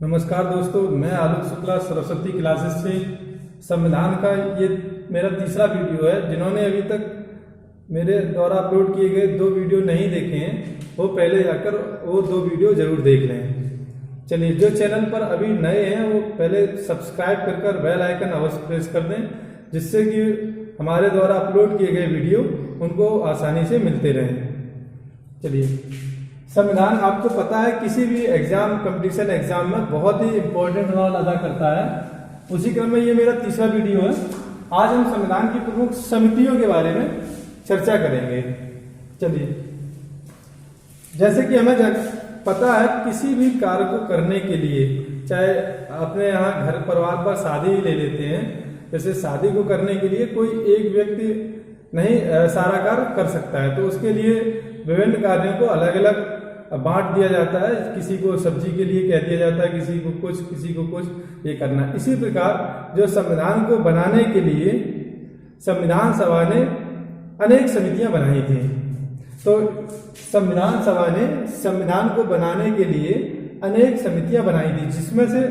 नमस्कार दोस्तों, मैं आलोक शुक्ला सरस्वती क्लासेस से संविधान का ये मेरा तीसरा वीडियो है। जिन्होंने अभी तक मेरे द्वारा अपलोड किए गए 2 वीडियो नहीं देखे हैं वो पहले जाकर वो 2 वीडियो जरूर देख लें। चलिए, जो चैनल पर अभी नए हैं वो पहले सब्सक्राइब कर बेल आइकन अवश्य प्रेस कर दें, जिससे कि हमारे द्वारा अपलोड किए गए वीडियो उनको आसानी से मिलते रहें। चलिए, संविधान आपको पता है किसी भी एग्जाम, कंपटीशन एग्जाम में बहुत ही इंपॉर्टेंट रोल अदा करता है। उसी क्रम में ये मेरा तीसरा वीडियो है। आज हम संविधान की प्रमुख समितियों के बारे में चर्चा करेंगे। चलिए, जैसे कि हमें पता है किसी भी कार्य को करने के लिए, चाहे अपने यहाँ घर परिवार पर शादी ही ले लेते हैं, जैसे शादी को करने के लिए कोई एक व्यक्ति नहीं सारा कार्य कर सकता है, तो उसके लिए विभिन्न कार्यों को अलग अलग बांट दिया जाता है। किसी को सब्जी के लिए कह दिया जाता है, किसी को कुछ ये करना है। इसी प्रकार जो संविधान को बनाने के लिए संविधान सभा ने अनेक समितियां बनाई थी। तो संविधान सभा ने संविधान को बनाने के लिए अनेक समितियां बनाई थी, जिसमें से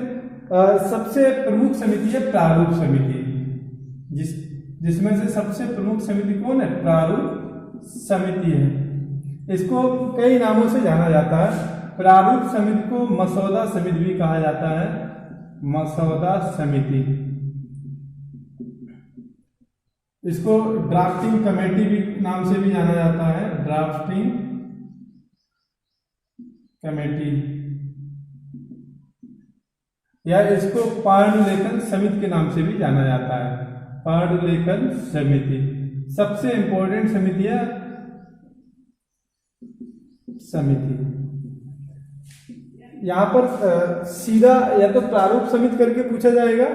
सबसे प्रमुख समिति है प्रारूप समिति। जिसमें से सबसे प्रमुख समिति कौन है? प्रारूप समिति है। इसको कई नामों से जाना जाता है। प्रारूप समिति को मसौदा समिति भी कहा जाता है। मसौदा समिति, इसको ड्राफ्टिंग कमेटी भी नाम से भी जाना जाता है। ड्राफ्टिंग कमेटी, या इसको पांडुलेखन समिति के नाम से भी जाना जाता है। पांडुलेखन समिति सबसे इंपॉर्टेंट समिति है। यहाँ पर सीधा या तो प्रारूप समिति करके पूछा जाएगा,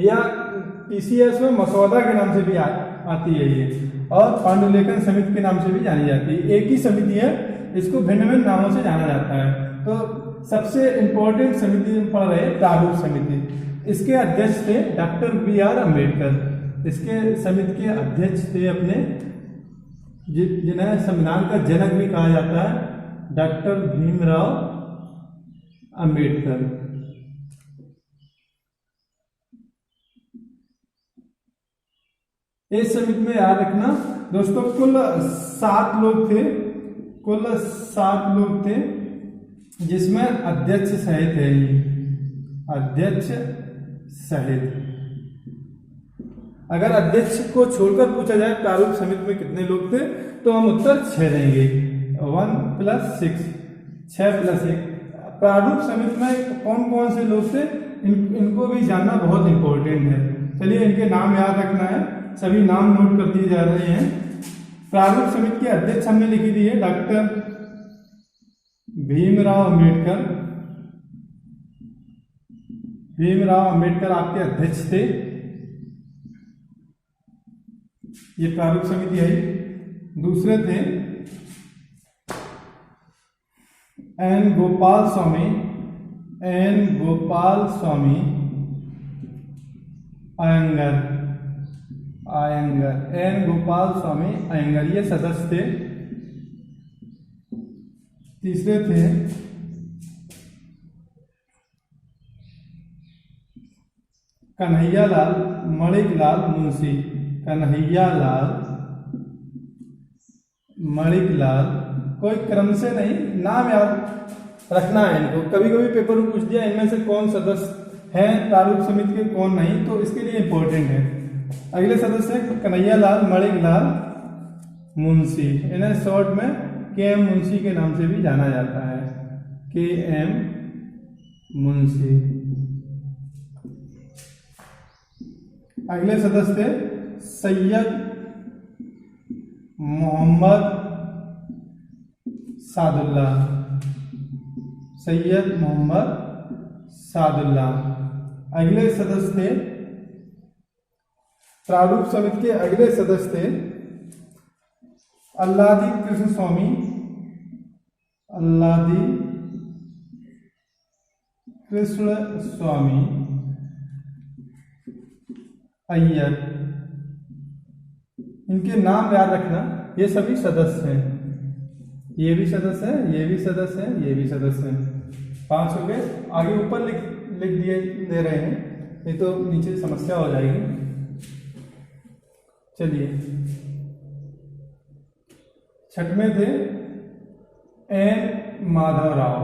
या पीसीएस में मसौदा के नाम से भी आती है ये, और पांडुलेखन समिति के नाम से भी जानी जाती है। एक ही समिति है, इसको भिन्न भिन्न नामों से जाना जाता है। तो सबसे इंपॉर्टेंट समिति पढ़ रहे हैं प्रारूप समिति। इसके अध्यक्ष थे डॉक्टर B.R. अम्बेडकर। इसके समिति के अध्यक्ष थे अपने, जिन्हें संविधान का जनक भी कहा जाता है, डॉक्टर भीमराव अंबेडकर। इस समिति में याद रखना दोस्तों, कुल 7 लोग थे। कुल 7 लोग थे, जिसमें अध्यक्ष सहित है। अध्यक्ष सहित, अगर अध्यक्ष को छोड़कर पूछा जाए प्रारूप समिति में कितने लोग थे, तो हम उत्तर 6 देंगे। 1 + 6, 6 + 1। प्रारूप समिति में कौन कौन से लोग थे, इनको भी जानना बहुत इंपॉर्टेंट है। चलिए, इनके नाम याद रखना है। सभी नाम नोट कर दिए जा रहे हैं। प्रारूप समिति के अध्यक्ष हमने लिखी दी है डॉक्टर भीमराव अंबेडकर। भीमराव अंबेडकर आपके अध्यक्ष थे। ये प्रारूप समिति है। दूसरे थे N Gopal Swami. N Gopal Swami Iyengar. N Gopal Swami Iyengar, ये सदस्य थे। तीसरे थे कन्हैयालाल मणिकलाल मुंशी। कन्हैयालाल मणिकलाल, कोई क्रम से नहीं, नाम याद रखना है इनको। कभी कभी पेपर में पूछ दिया इनमें से कौन सदस्य हैं प्रारूप समिति के, कौन नहीं, तो इसके लिए इंपॉर्टेंट है। अगले सदस्य है कन्हैयालाल मणिकलाल मुंशी। इन्हें शॉर्ट में KM मुंशी के नाम से भी जाना जाता है। KM मुंशी। अगले सदस्य थे सैयद मोहम्मद सादुल्ला। सैयद मोहम्मद सादुल्ला। अगले सदस्य थे प्रारूप समिति के अगले सदस्य थे अल्लादी कृष्ण स्वामी। अल्लादी कृष्ण स्वामी अय्यर। इनके नाम याद रखना, ये सभी सदस्य हैं। ये भी सदस्य है, ये भी सदस्य है, ये भी सदस्य है। 5 हो गए। आगे ऊपर लिख दिए दे रहे हैं, नहीं तो नीचे समस्या हो जाएगी। चलिए, छठवें थे एन माधवराव।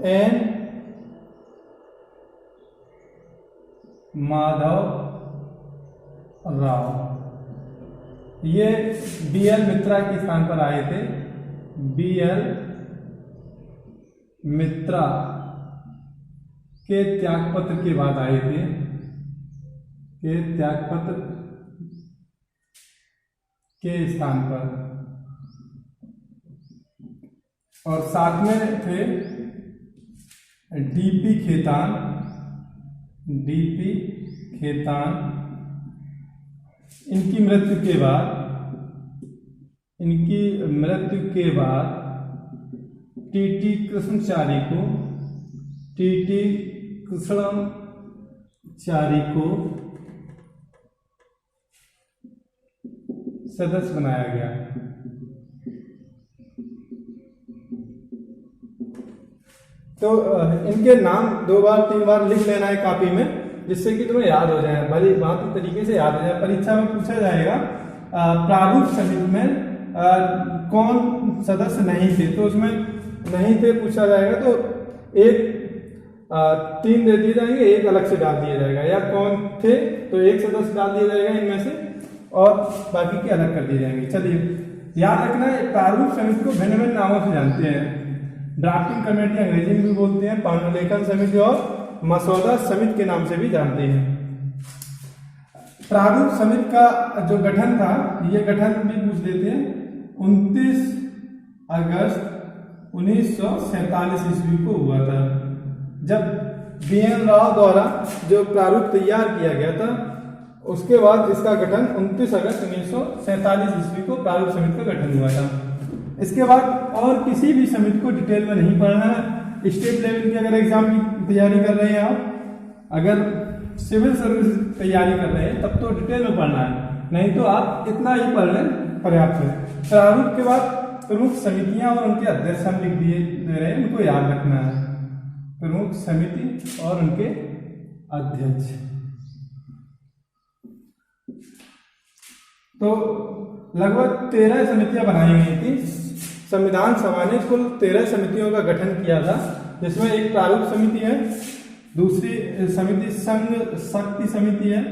एन माधव राव, ये BL मित्रा के स्थान पर आए थे। BL मित्रा के त्यागपत्र के बाद आए थे, के त्यागपत्र के स्थान पर। और साथ में थे DP खेतान। DP खेतान, इनकी मृत्यु के बाद TT कृष्णचारी को सदस्य बनाया गया। तो इनके नाम 2 बार 3 बार लिख लेना है कॉपी में, जिससे कि तुम्हें याद हो जाए, भली बात तरीके से याद हो जाए। परीक्षा में पूछा जाएगा प्रारूप समिति में कौन सदस्य नहीं थे, तो उसमें नहीं थे पूछा जाएगा, तो 3 दे दिए जाएंगे, 1 अलग से डाल दिया जाएगा, या कौन थे तो 1 सदस्य डाल दिया जाएगा इनमें से, और बाकी के अलग कर दिए जाएंगे। चलिए, याद रखना है प्रारूप समिति को भिन्न भिन्न नामों से जानते हैं। ड्राफ्टिंग कमेटी अंग्रेजी में भी बोलते हैं, पांडुलेखन समिति और मसौदा समिति के नाम से भी जानते हैं। प्रारूप समिति का जो गठन था, ये गठन भी पूछ लेते हैं, 29 अगस्त 1947 ईस्वी को हुआ था, जब BN राव द्वारा जो प्रारूप तैयार किया गया था, उसके बाद इसका गठन 29 अगस्त 1947 ईस्वी को प्रारूप समिति का गठन हुआ था। इसके बाद और किसी भी समिति को डिटेल में नहीं पढ़ना है। स्टेट लेवल की अगर एग्जाम की तैयारी कर रहे हैं आप, अगर सिविल सर्विस तैयारी कर रहे हैं, तब तो डिटेल में पढ़ना है, नहीं तो आप इतना ही पढ़ लें पर्याप्त है। प्रारूप के बाद प्रमुख समितियां और उनके अध्यक्ष हम लिख दिए दे रहे हैं, उनको याद रखना है। प्रमुख समिति और उनके अध्यक्ष। तो लगभग 13 समितियां बनाई गई थी। संविधान सभा ने कुल 13 समितियों का गठन किया था, जिसमें एक प्रारूप समिति है, दूसरी समिति संघ शक्ति समिति है,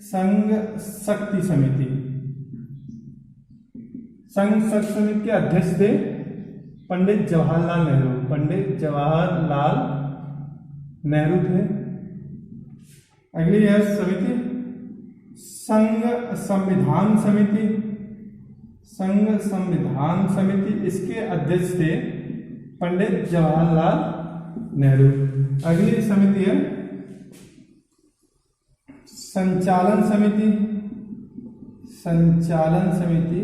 संघ शक्ति समिति। संघ शक्ति समिति के अध्यक्ष थे पंडित जवाहरलाल नेहरू। पंडित जवाहरलाल नेहरू थे। अगली है समिति संघ संविधान समिति। संघ संविधान समिति, इसके अध्यक्ष थे पंडित जवाहरलाल नेहरू। अगली समिति है संचालन समिति। संचालन समिति,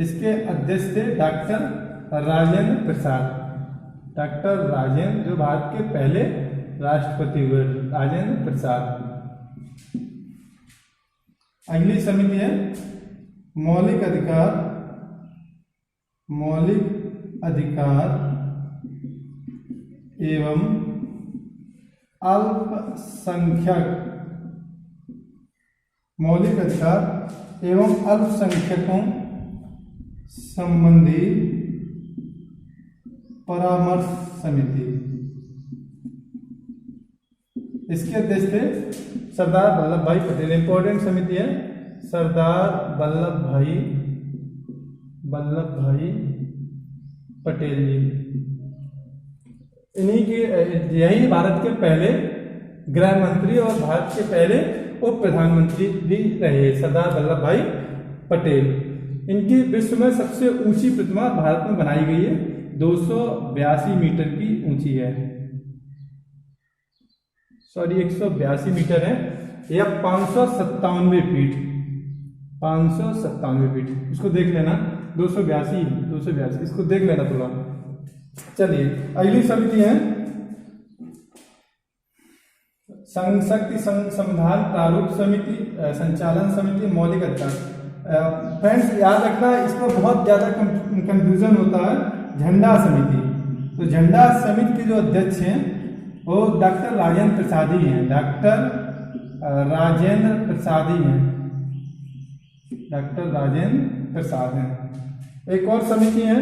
इसके अध्यक्ष थे डॉक्टर राजेंद्र प्रसाद। डॉक्टर राजेंद्र, जो भारत के पहले राष्ट्रपति हुए, राजेंद्र प्रसाद। अगली समिति है मौलिक अधिकार। मौलिक अधिकार एवं अल्पसंख्यक। मौलिक अधिकार एवं अल्पसंख्यकों संबंधी परामर्श समिति। इसके अध्यक्ष थे सरदार वल्लभ भाई पटेल। इंपॉर्टेंट समिति है सरदार वल्लभ भाई पटेल जी। इन्हीं के, यही भारत के पहले गृह मंत्री और भारत के पहले उप प्रधानमंत्री भी रहे, सरदार वल्लभ भाई पटेल। इनकी विश्व में सबसे ऊंची प्रतिमा भारत में बनाई गई है, 282 मीटर की ऊंची है। 182 मीटर है, या 597 फीट। 597 फीट, इसको देख लेना। 282, इसको देख लेना थोड़ा। चलिए, अगली समिति है संघ शक्ति संविधान प्रारूप समिति, संचालन समिति, मौलिक अधिकार। फ्रेंड्स याद रखना, इसमें बहुत ज्यादा कंफ्यूजन होता है। झंडा समिति, तो झंडा समिति के जो अध्यक्ष हैं वो डॉक्टर राजेंद्र प्रसाद ही हैं, डॉक्टर राजेंद्र प्रसाद ही हैं, डॉक्टर राजेंद्र प्रसाद हैं। एक और समिति है,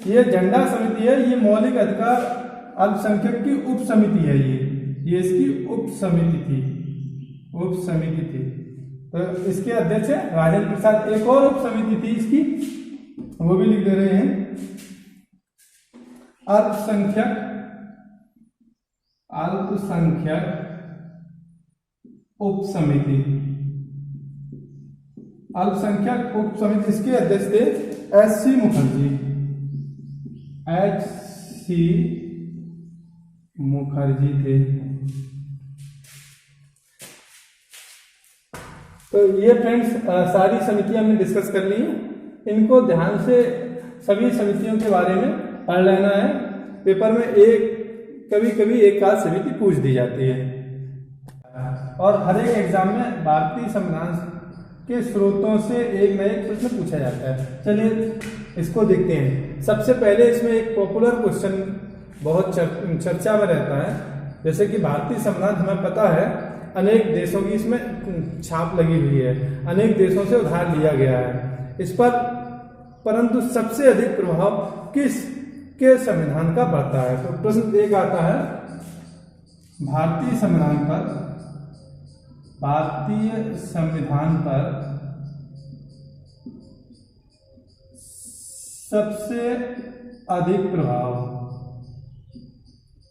ये झंडा समिति है, ये मौलिक अधिकार अल्पसंख्यक की उप समिति है, ये इसकी उप समिति थी। तो इसके अध्यक्ष है राजेंद्र प्रसाद। एक और उप समिति थी इसकी, वो भी लिख दे रहे हैं, अल्पसंख्यक उप समिति। अल्पसंख्यक उप समिति, इसके अध्यक्ष थे एच.सी. मुखर्जी थे। तो ये फ्रेंड्स सारी समितियां हमने डिस्कस कर ली हैं। इनको ध्यान से सभी समितियों के बारे में पढ़ लेना है। पेपर में कभी एक आध समिति पूछ दी जाती है, और हर एक एग्जाम में भारतीय संविधान के स्रोतों से एक न एक प्रश्न पूछा जाता है। चलिए इसको देखते हैं। सबसे पहले इसमें एक पॉपुलर क्वेश्चन बहुत चर्चा में रहता है, जैसे कि भारतीय संविधान हमें पता है अनेक देशों की इसमें छाप लगी हुई है, अनेक देशों से उधार लिया गया है इस पर, परंतु सबसे अधिक प्रभाव किस के संविधान का पड़ता है। तो प्रश्न एक आता है, भारतीय संविधान पर सबसे अधिक प्रभाव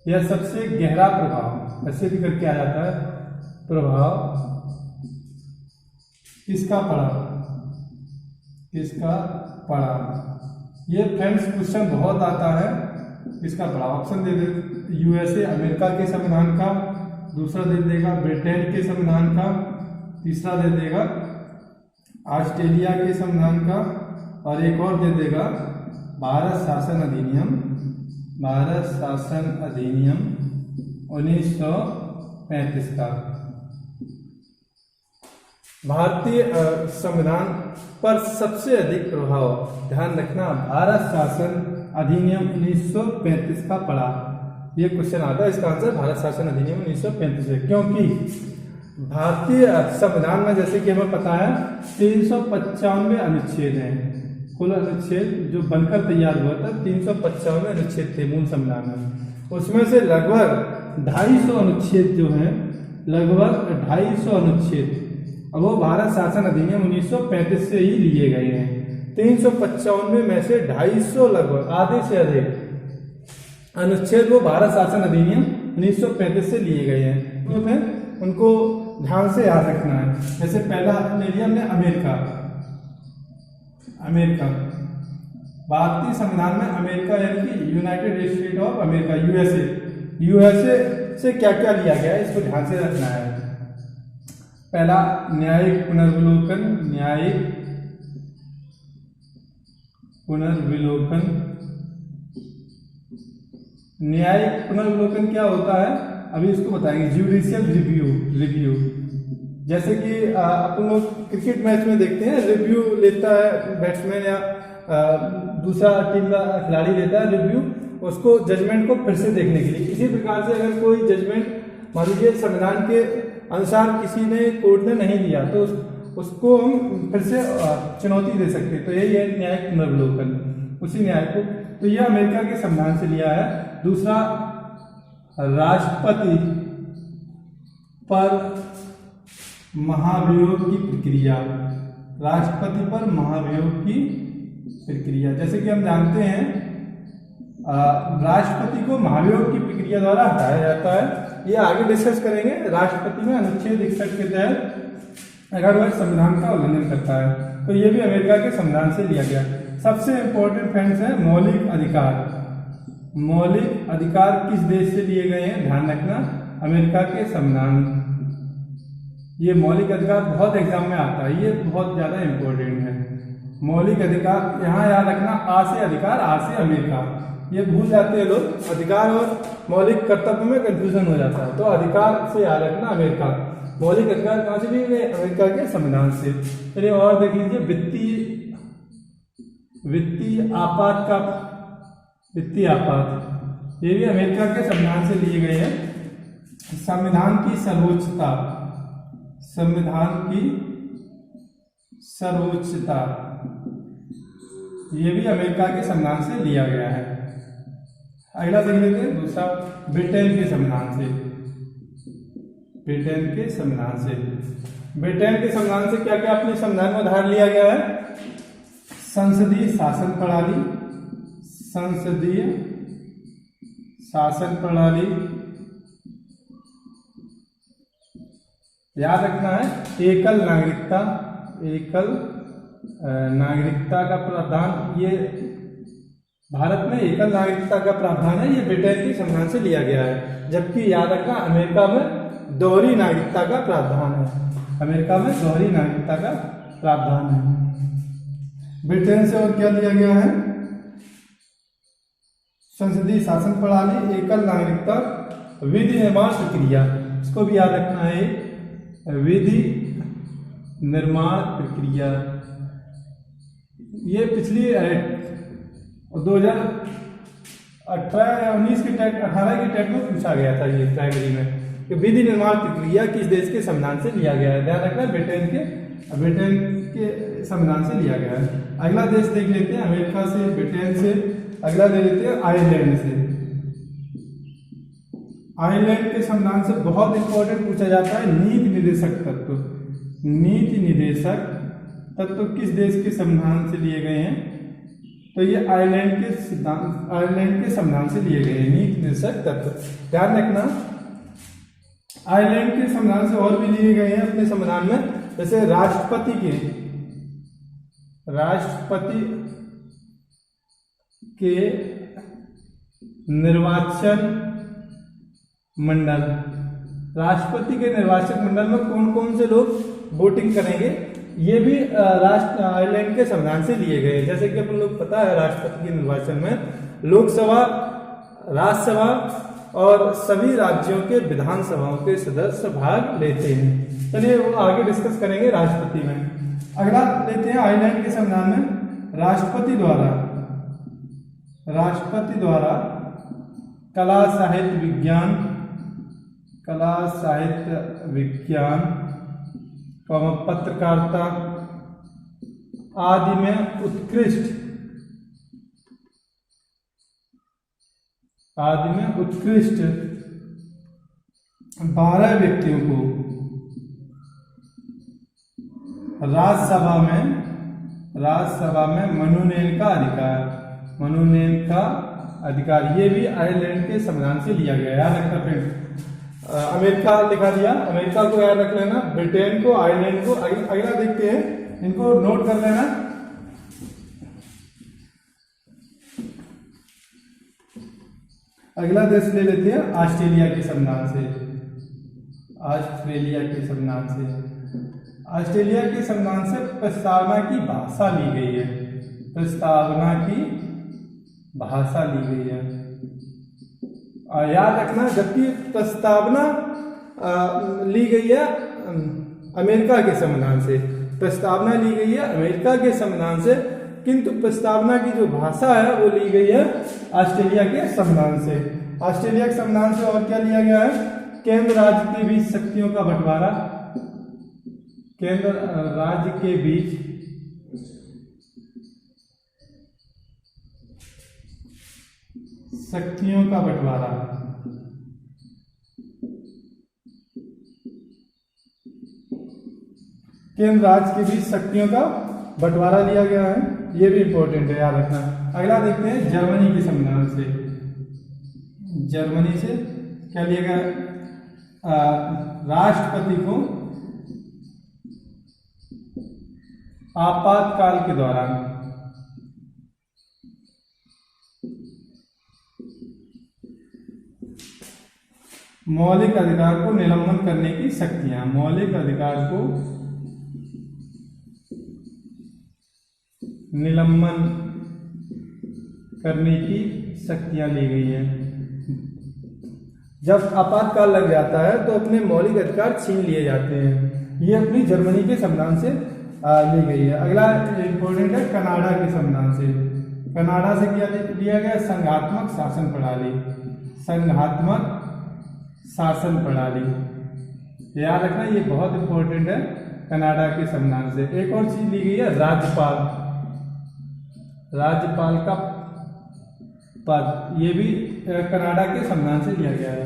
या सबसे गहरा प्रभाव, ऐसे भी करके आ जाता है, प्रभाव किसका पड़ा। ये फ्रेंड्स क्वेश्चन बहुत आता है, किसका पड़ा। ऑप्शन दे दे, यूएसए अमेरिका के संविधान का, दूसरा दे देगा ब्रिटेन के संविधान का, तीसरा दे देगा ऑस्ट्रेलिया के संविधान का, और एक और दे देगा भारत शासन अधिनियम 1935 का। भारतीय संविधान पर सबसे अधिक प्रभाव, ध्यान रखना, भारत शासन अधिनियम 1935 का पड़ा। ये क्वेश्चन आता है, इसका आंसर भारत शासन अधिनियम 1935 है, क्योंकि भारतीय संविधान में जैसे कि हमें पता है 395 अनुच्छेद हैं। कुल अनुच्छेद जो बनकर तैयार हुआ था 395 अनुच्छेद थे मूल संविधान में। उसमें से लगभग 250 अनुच्छेद जो हैं, लगभग 250 अनुच्छेद अब वो भारत शासन अधिनियम 1935 से ही लिए गए हैं। 395 में से 250 लगभग आधे से अधिक अनुच्छेद वो भारत शासन अधिनियम 1935 से लिए गए हैं। तो फिर उनको ध्यान से याद रखना है। जैसे पहला ले लिया हमने अमेरिका, भारतीय संविधान में अमेरिका यानी कि United state of America, USA से क्या क्या लिया गया है, इसको ध्यान से रखना है। पहला न्यायिक पुनर्विलोकन क्या होता है अभी इसको बताएंगे। जुडिशियल रिव्यू जैसे कि अपन लोग क्रिकेट मैच में देखते हैं, रिव्यू लेता है बैट्समैन या दूसरा टीम का खिलाड़ी लेता है रिव्यू, उसको जजमेंट को फिर से देखने के लिए। इसी प्रकार से अगर कोई जजमेंट मान लीजिए संविधान के अनुसार किसी ने कोर्ट ने नहीं लिया तो उसको हम फिर से चुनौती दे सकते हैं। तो यही है न्यायिक पुनर्विलोकन, उसी न्याय को। तो यह अमेरिका के संविधान से लिया है। दूसरा, राष्ट्रपति पर महाभियोग की प्रक्रिया, राष्ट्रपति पर महाभियोग की प्रक्रिया। जैसे कि हम जानते हैं राष्ट्रपति को महाभियोग की प्रक्रिया द्वारा हटाया जाता है। ये आगे डिस्कस करेंगे। राष्ट्रपति में अनुच्छेद 61 के तहत अगर वह संविधान का उल्लंघन करता है तो ये भी अमेरिका के संविधान से लिया गया। सबसे इंपॉर्टेंट फ्रेंड्स है मौलिक अधिकार। मौलिक अधिकार किस देश से लिए गए हैं, ध्यान रखना, अमेरिका के संविधान। ये मौलिक अधिकार बहुत एग्जाम में आता है, ये बहुत ज्यादा इंपॉर्टेंट है। मौलिक अधिकार यहाँ याद रखना, आ से अधिकार, आ से अमेरिका, ये भूल जाते हैं लोग। अधिकार और मौलिक कर्तव्य में कंफ्यूजन हो जाता है, तो अधिकार से याद रखना अमेरिका। मौलिक अधिकार कहाँ से लिए गए, अमेरिका के संविधान से। चलिए और देख लीजिए वित्तीय आपात। ये भी अमेरिका के संविधान से लिए गए हैं। संविधान की सर्वोच्चता, संविधान की सर्वोच्चता, ये भी अमेरिका के संविधान से लिया गया है। अगला देख लेते हैं दूसरा, ब्रिटेन के संविधान से। ब्रिटेन के संविधान से, ब्रिटेन के संविधान से क्या क्या अपने संविधान में उधार लिया गया है? संसदीय शासन प्रणाली, संसदीय शासन प्रणाली, याद रखना है एकल नागरिकता, एकल नागरिकता का प्रावधान, ये भारत में एकल नागरिकता का प्रावधान है, ये ब्रिटेन के संविधान से लिया गया है। जबकि याद रखना अमेरिका में दोहरी नागरिकता का प्रावधान है, अमेरिका में दोहरी नागरिकता का प्रावधान है। ब्रिटेन से और क्या लिया गया है? संसदीय शासन प्रणाली, एकल नागरिकता, विधि निर्माण प्रक्रिया, इसको भी याद रखना है, विधि निर्माण प्रक्रिया। ये पिछली 2018 या 19 के टेट 18 के टेट में पूछा गया था ये प्राइमरी में कि विधि निर्माण प्रक्रिया किस देश के संविधान से लिया गया है। ध्यान रखना ब्रिटेन के संविधान से लिया गया है। अगला देश देख लेते हैं अमेरिका से, ब्रिटेन से। अगला देख लेते हैं आयरलैंड से। आयरलैंड के संविधान से बहुत इंपॉर्टेंट पूछा जाता है नीति निर्देशक तत्व। नीति निर्देशक तत्व किस देश के संविधान से लिए गए हैं? तो ये आयरलैंड के संविधान से लिए गए हैं नीति निर्देशक तत्व। ध्यान रखना आयरलैंड के संविधान से और भी लिए गए हैं अपने संविधान में, जैसे राष्ट्रपति के निर्वाचन मंडल, राष्ट्रपति के निर्वाचन मंडल में कौन कौन से लोग वोटिंग करेंगे, ये भी आयरलैंड के संविधान से लिए गए। जैसे कि अपन लोग पता है राष्ट्रपति के निर्वाचन में लोकसभा, राज्यसभा और सभी राज्यों के विधानसभाओं के सदस्य भाग लेते हैं। चलिए वो आगे डिस्कस करेंगे राष्ट्रपति में। अगला लेते हैं आयरलैंड के संविधान में राष्ट्रपति द्वारा कला साहित्य विज्ञान पत्रकारिता आदि में उत्कृष्ट 12 व्यक्तियों को राज्यसभा में मनोनयन का अधिकार, ये भी आयरलैंड के संविधान से लिया गया। याद रखना फ्रेंड, अमेरिका लिखा दिया, अमेरिका को याद रख लेना, ब्रिटेन को, आयरलैंड को। अगला देखते हैं, इनको नोट कर लेना। अगला देश ले लेते हैं ऑस्ट्रेलिया के संविधान से। ऑस्ट्रेलिया के संविधान से प्रस्तावना की भाषा ली गई है। प्रस्तावना की भाषा ली गई है। याद रखना जबकि प्रस्तावना ली गई है अमेरिका के संविधान से, प्रस्तावना ली गई है अमेरिका के संविधान से, किंतु प्रस्तावना की जो भाषा है वो ली गई है ऑस्ट्रेलिया के संविधान से। ऑस्ट्रेलिया के संविधान से और क्या लिया गया है? केंद्र राज्य के बीच शक्तियों का बंटवारा, केंद्र राज्य के बीच शक्तियों का बंटवारा, केंद्र राज्य के बीच शक्तियों का बंटवारा लिया गया है। ये भी इंपॉर्टेंट है, याद रखना। अगला देखते हैं जर्मनी के संविधान से। जर्मनी से क्या लिया गया? राष्ट्रपति को आपातकाल के दौरान मौलिक अधिकार को निलंबन करने की शक्तियां, मौलिक अधिकार को निलंबन करने की शक्तियां ली गई हैं। जब आपातकाल लग जाता है तो अपने मौलिक अधिकार छीन लिए जाते हैं। ये अपनी जर्मनी के संविधान से ली गई है। अगला इंपॉर्टेंट है कनाडा के संविधान से। कनाडा से क्या लिया गया? संघात्मक शासन प्रणाली। संघात्मक शासन प्रणाली। याद रखना, ये बहुत इंपॉर्टेंट है कनाडा के संविधान से। एक और चीज ली गई है राज्यपाल, राज्यपाल का पद, ये भी कनाडा के संविधान से लिया गया है।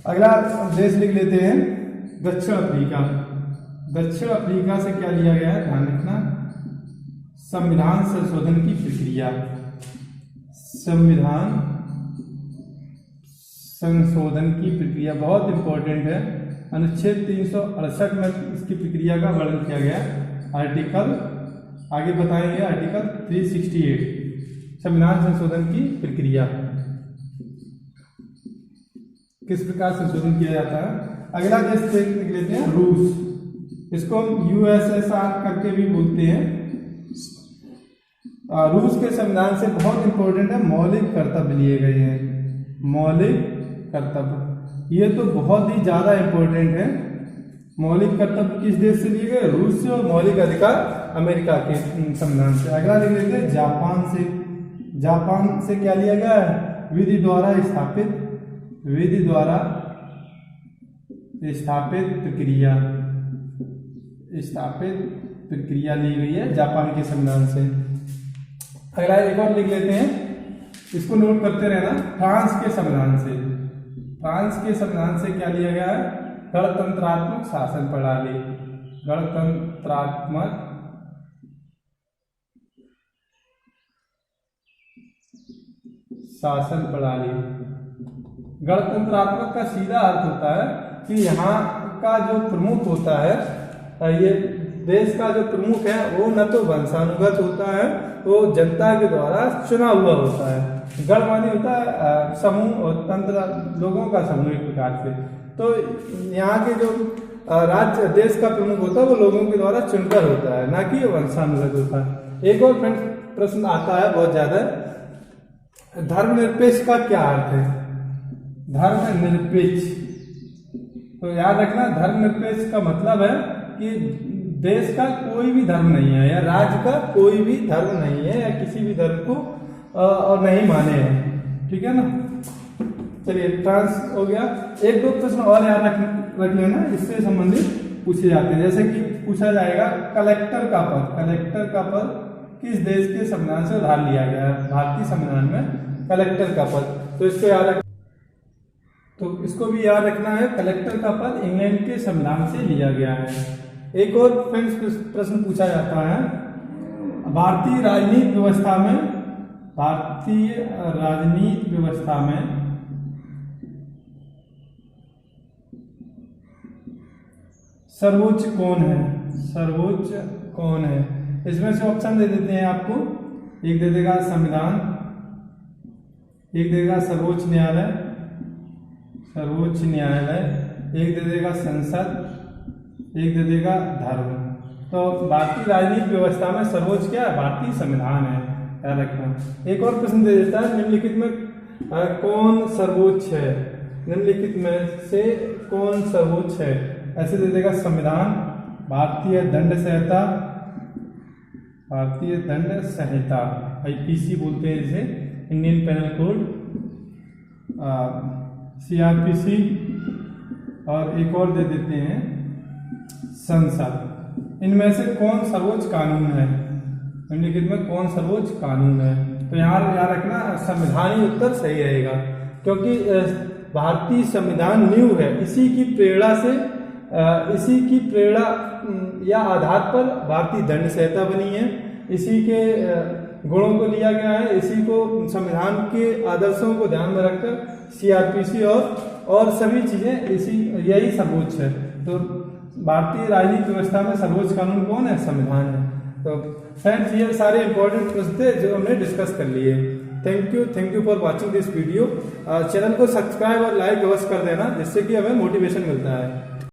अगला देश लिख लेते हैं दक्षिण अफ्रीका। दक्षिण अफ्रीका से क्या लिया गया है, ध्यान रखना, संविधान संशोधन की प्रक्रिया। संविधान संशोधन की प्रक्रिया बहुत इंपॉर्टेंट है। अनुच्छेद 368 में इसकी प्रक्रिया का वर्णन किया गया। आर्टिकल आगे बताएंगे, आर्टिकल 368 संविधान संशोधन की प्रक्रिया किस प्रकार संशोधन किया जाता है। अगला देश देख लेते हैं रूस। इसको हम यूएसएसआर करके भी बोलते हैं। रूस के संविधान से बहुत इंपॉर्टेंट है, मौलिक कर्तव्य लिए गए हैं। मौलिक कर्तव्य ये तो बहुत ही ज्यादा इंपॉर्टेंट है। मौलिक कर्तव्य किस देश से लिए गए, रूस से, और मौलिक अधिकार अमेरिका के संविधान से। अगला लिख लेते हैं जापान से। जापान से क्या लिया गया है, विधि द्वारा स्थापित, विधि द्वारा स्थापित प्रक्रिया, स्थापित प्रक्रिया ली गई है जापान के संविधान से। अगला एक और लिख लेते हैं, इसको नोट करते रहना, फ्रांस के संविधान से। फ्रांस के संविधान से क्या लिया गया है, गणतंत्रात्मक शासन प्रणाली। गणतंत्रात्मक शासन प्रणाली। गणतंत्रात्मक का सीधा अर्थ होता है कि यहाँ का जो प्रमुख होता है, ये देश का जो प्रमुख है वो न तो वंशानुगत होता है, वो जनता के द्वारा चुना हुआ होता है। गण माने होता है समूह और तंत्र, लोगों का समूह एक प्रकार से। तो यहाँ के जो राज्य देश का प्रमुख होता है वो लोगों के द्वारा चुनकर होता है, ना कि वंशानुगत होता है। एक और प्रश्न आता है बहुत ज्यादा, धर्मनिरपेक्ष का क्या अर्थ है। धर्मनिरपेक्ष, तो याद रखना, धर्मनिरपेक्ष का मतलब है कि देश का कोई भी धर्म नहीं है, या राज्य का कोई भी धर्म नहीं है, या किसी भी धर्म को और नहीं माने हैं, ठीक है ना। चलिए ट्रांस हो गया। एक दो प्रश्न और याद रख लेना, इससे संबंधित पूछे जाते हैं। जैसे कि पूछा जाएगा कलेक्टर का पद। कलेक्टर का पद किस देश के संविधान से उधार लिया गया है, भारतीय संविधान में कलेक्टर का पद। तो इसको याद रख, तो इसको भी याद रखना है, कलेक्टर का पद इंग्लैंड के संविधान से लिया गया है। एक और फ्रेंड्स प्रश्न पूछा जाता है, भारतीय राजनीति व्यवस्था में, भारतीय राजनीति व्यवस्था में सर्वोच्च कौन है, सर्वोच्च कौन है। इसमें से ऑप्शन दे देते हैं आपको, एक दे देगा संविधान, एक देगा सर्वोच्च न्यायालय, सर्वोच्च न्यायालय, एक दे देगा संसद, एक दे देगा धर्म। तो भारतीय राजनीतिक व्यवस्था में सर्वोच्च क्या है, भारतीय संविधान है, याद रखना। एक और प्रश्न दे देता है, निम्नलिखित में कौन सर्वोच्च है, निम्नलिखित में से कौन सर्वोच्च है। ऐसे दे देगा संविधान, भारतीय दंड संहिता, भारतीय दंड संहिता आईपीसी बोलते हैं इसे, इंडियन पेनल कोड, सीआरपीसी, और एक और दे देते हैं संसद। इनमें से कौन सर्वोच्च कानून है, निम्नलिखित में कौन सर्वोच्च कानून है। तो यहाँ याद रखना, संविधान ही उत्तर सही रहेगा, क्योंकि भारतीय संविधान न्यू है, इसी की प्रेरणा से, इसी की प्रेरणा या आधार पर भारतीय दंड संहिता बनी है, इसी के गुणों को लिया गया है, इसी को संविधान के आदर्शों को ध्यान में रखकर सीआरपीसी और सभी चीजें, इसी यही सर्वोच्च है। तो भारतीय राजनीतिक व्यवस्था में सर्वोच्च कानून कौन है, संविधान है। तो फ्रेंड्स ये सारे इंपॉर्टेंट प्रश्न थे जो हमने डिस्कस कर लिए। Thank you for watching this video. Channel को सब्सक्राइब और लाइक अवश्य कर देना, जिससे कि हमें मोटिवेशन मिलता है।